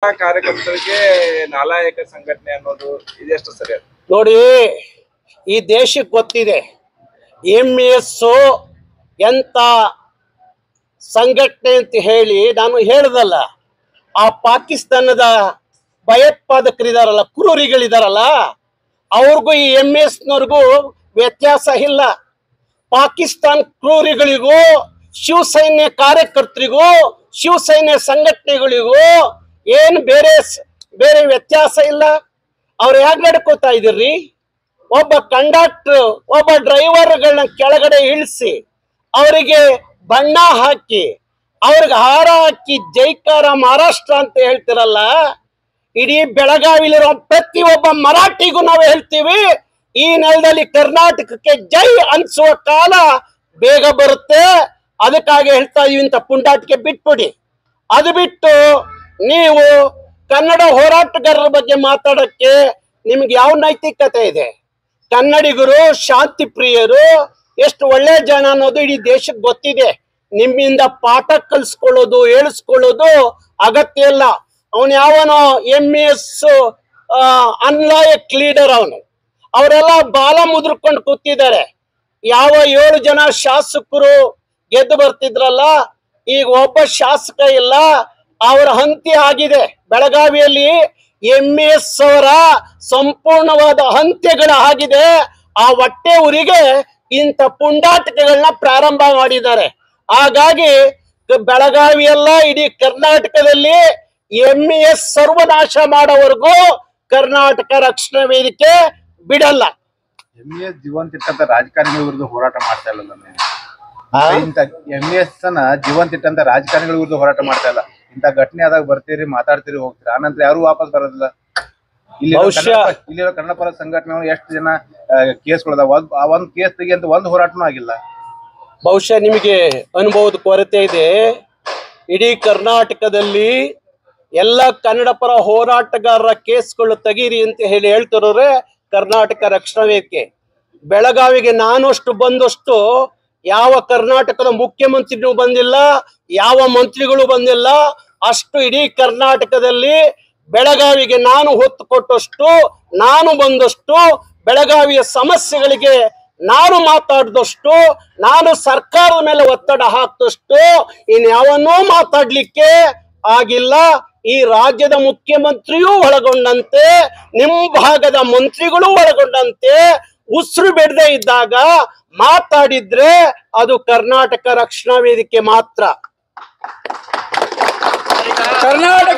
ಕಾರ್ಯಕರ್ತರಿಗೆ ನಾಲಾಯಕ ಸಂಘಟನೆ ಅನ್ನೋದು ಇದೆಷ್ಟು ಸರಿ? ನೋಡಿ, ಈ ದೇಶಕ್ಕೆ ಗೊತ್ತಿದೆ MS ಎಂತ ಸಂಘಟನೆ ಅಂತ ಹೇಳಿ. ನಾನು ಹೇಳ್ದಲ್ಲ, ಆ ಪಾಕಿಸ್ತಾನದ ಭಯೋತ್ಪಾದಕರಿದಾರಲ್ಲ, ಕ್ರೂರಿಗಳಿದಾರಲ್ಲ, ಅವ್ರಿಗೂ ಈ MS ವ್ಯತ್ಯಾಸ ಇಲ್ಲ. ಪಾಕಿಸ್ತಾನ ಕ್ರೂರಿಗಳಿಗೂ ಶಿವಸೈನ್ಯ ಕಾರ್ಯಕರ್ತರಿಗೂ ಶಿವಸೈನ್ಯ ಸಂಘಟನೆಗಳಿಗೂ ಏನು ಬೇರೆ ವ್ಯತ್ಯಾಸ ಇಲ್ಲ. ಅವ್ರು ಯಾಕೆ ನಡ್ಕೋತಾ ಇದ್ದೀರಿ? ಒಬ್ಬ ಕಂಡಕ್ಟರ್, ಒಬ್ಬ ಡ್ರೈವರ್ಗಳನ್ನ ಕೆಳಗಡೆ ಇಳಿಸಿ ಅವರಿಗೆ ಬಣ್ಣ ಹಾಕಿ ಅವ್ರಿಗೆ ಹಾರ ಹಾಕಿ ಜೈಕಾರ ಮಹಾರಾಷ್ಟ್ರ ಅಂತ ಹೇಳ್ತಿರಲ್ಲ. ಇಡೀ ಬೆಳಗಾವಿಲಿರೋ ಪ್ರತಿಯೊಬ್ಬ ಮರಾಠಿಗೂ ನಾವು ಹೇಳ್ತೀವಿ, ಈ ನೆಲದಲ್ಲಿ ಕರ್ನಾಟಕಕ್ಕೆ ಜೈ ಅನ್ಸುವ ಕಾಲ ಬೇಗ ಬರುತ್ತೆ. ಅದಕ್ಕಾಗಿ ಹೇಳ್ತಾ ಇದೀವಿ, ಇಂಥ ಪುಂಡಾಟಿಕೆ ಬಿಟ್ಬಿಡಿ. ಅದು ಬಿಟ್ಟು ನೀವು ಕನ್ನಡ ಹೋರಾಟಗಾರರ ಬಗ್ಗೆ ಮಾತಾಡಕ್ಕೆ ನಿಮ್ಗೆ ಯಾವ ನೈತಿಕತೆ ಇದೆ? ಕನ್ನಡಿಗರು ಶಾಂತಿ ಪ್ರಿಯರು, ಎಷ್ಟು ಒಳ್ಳೆ ಜನ ಅನ್ನೋದು ಇಡೀ ದೇಶಕ್ಕೆ ಗೊತ್ತಿದೆ. ನಿಮ್ಮಿಂದ ಪಾಠ ಕಲ್ಸ್ಕೊಳ್ಳೋದು ಹೇಳಿಸ್ಕೊಳ್ಳೋದು ಅಗತ್ಯ ಇಲ್ಲ. ಅವನು ಯಾವನೋ MS ಅನ್ಲಾಯಕ್ ಲೀಡರ್ ಅವರೆಲ್ಲ ಬಾಲ ಮುದ್ರಕೊಂಡು ಕೂತಿದ್ದಾರೆ. ಯಾವ 7 ಜನ ಶಾಸಕರು ಗೆದ್ದು ಬರ್ತಿದ್ರಲ್ಲ, ಈಗ ಒಬ್ಬ ಶಾಸಕ ಇಲ್ಲ. ಅವರ ಹಂತಿ ಆಗಿದೆ. ಬೆಳಗಾವಿಯಲ್ಲಿ MS ಅವರ ಸಂಪೂರ್ಣವಾದ ಹಂತ್ಯಗಳ ಆಗಿದೆ. ಆ ಹೊಟ್ಟೆ ಊರಿಗೆ ಇಂಥ ಪುಂಡಾಟಿಕೆಗಳನ್ನ ಪ್ರಾರಂಭ ಮಾಡಿದ್ದಾರೆ. ಹಾಗಾಗಿ ಬೆಳಗಾವಿಯಲ್ಲ, ಇಡೀ ಕರ್ನಾಟಕದಲ್ಲಿ MS ಸರ್ವನಾಶ ಮಾಡೋವರೆಗೂ ಕರ್ನಾಟಕ ರಕ್ಷಣಾ ವೇದಿಕೆ ಬಿಡಲ್ಲ. MS ಜೀವಂತ ಇಟ್ಟಂತ ರಾಜಕಾರಣಿಗಳ ವಿರುದ್ಧ ಹೋರಾಟ ಮಾಡ್ತಾ ಇಲ್ಲ. ಇಂತ MS ಜೀವಂತ ಇಟ್ಟಂತ ರಾಜಕಾರಣಿಗಳ ವಿರುದ್ಧ ಹೋರಾಟ ಮಾಡ್ತಾ ಇಲ್ಲ. ಇಂತ ಘಟನೆ ಆದಾಗ ಬರ್ತೀರಿ, ಮಾತಾಡ್ತೀರಿ, ಹೋಗ್ತೀರಿ, ಆನಂತರ ಯಾರು ವಾಪಸ್ ಬರೋದಿಲ್ಲ. ಇಲ್ಲಿರೋ ಕನ್ನಡ ಪರ ಸಂಘಟನೆ ಎಷ್ಟು ಜನ ಕೇಸ್ಗಳದಾವ, ಆ ಒಂದ್ ಕೇಸ್ ತೆಗಿಯಂತ ಒಂದು ಹೋರಾಟನೂ ಆಗಿಲ್ಲ. ಬಹುಶಃ ನಿಮಗೆ ಅನುಭವದ ಕೊರತೆ ಇದೆ. ಇಡೀ ಕರ್ನಾಟಕದಲ್ಲಿ ಎಲ್ಲ ಕನ್ನಡ ಪರ ಹೋರಾಟಗಾರರ ಕೇಸ್ಗಳು ತೆಗೀರಿ ಅಂತ ಹೇಳ್ತಿರೋರೆ ಕರ್ನಾಟಕ ರಕ್ಷಣಾ ವೇದಿಕೆ. ಬೆಳಗಾವಿಗೆ ನಾನಷ್ಟು ಬಂದಷ್ಟು ಯಾವ ಕರ್ನಾಟಕದ ಮುಖ್ಯಮಂತ್ರಿನೂ ಬಂದಿಲ್ಲ, ಯಾವ ಮಂತ್ರಿಗಳು ಬಂದಿಲ್ಲ. ಅಷ್ಟು ಇಡೀ ಕರ್ನಾಟಕದಲ್ಲಿ ಬೆಳಗಾವಿಗೆ ನಾನು ಹೊತ್ತು ಕೊಟ್ಟಷ್ಟು, ನಾನು ಬಂದಷ್ಟು, ಬೆಳಗಾವಿಯ ಸಮಸ್ಯೆಗಳಿಗೆ ನಾನು ಮಾತಾಡಿದಷ್ಟು, ನಾನು ಸರ್ಕಾರದ ಮೇಲೆ ಒತ್ತಡ ಹಾಕಿದಷ್ಟು ಇನ್ಯಾವನ್ನೂ ಮಾತಾಡ್ಲಿಕ್ಕೆ ಆಗಿಲ್ಲ. ಈ ರಾಜ್ಯದ ಮುಖ್ಯಮಂತ್ರಿಯೂ ಒಳಗೊಂಡಂತೆ, ನಿಮ್ಮ ಭಾಗದ ಮಂತ್ರಿಗಳು ಒಳಗೊಂಡಂತೆ ಉಸಿರು ಬಿಡದೆ ಇದ್ದಾಗ ಮಾತಾಡಿದ್ರೆ ಅದು ಕರ್ನಾಟಕ ರಕ್ಷಣಾ ವೇದಿಕೆ ಮಾತ್ರ. ಕರ್ನಾಟಕ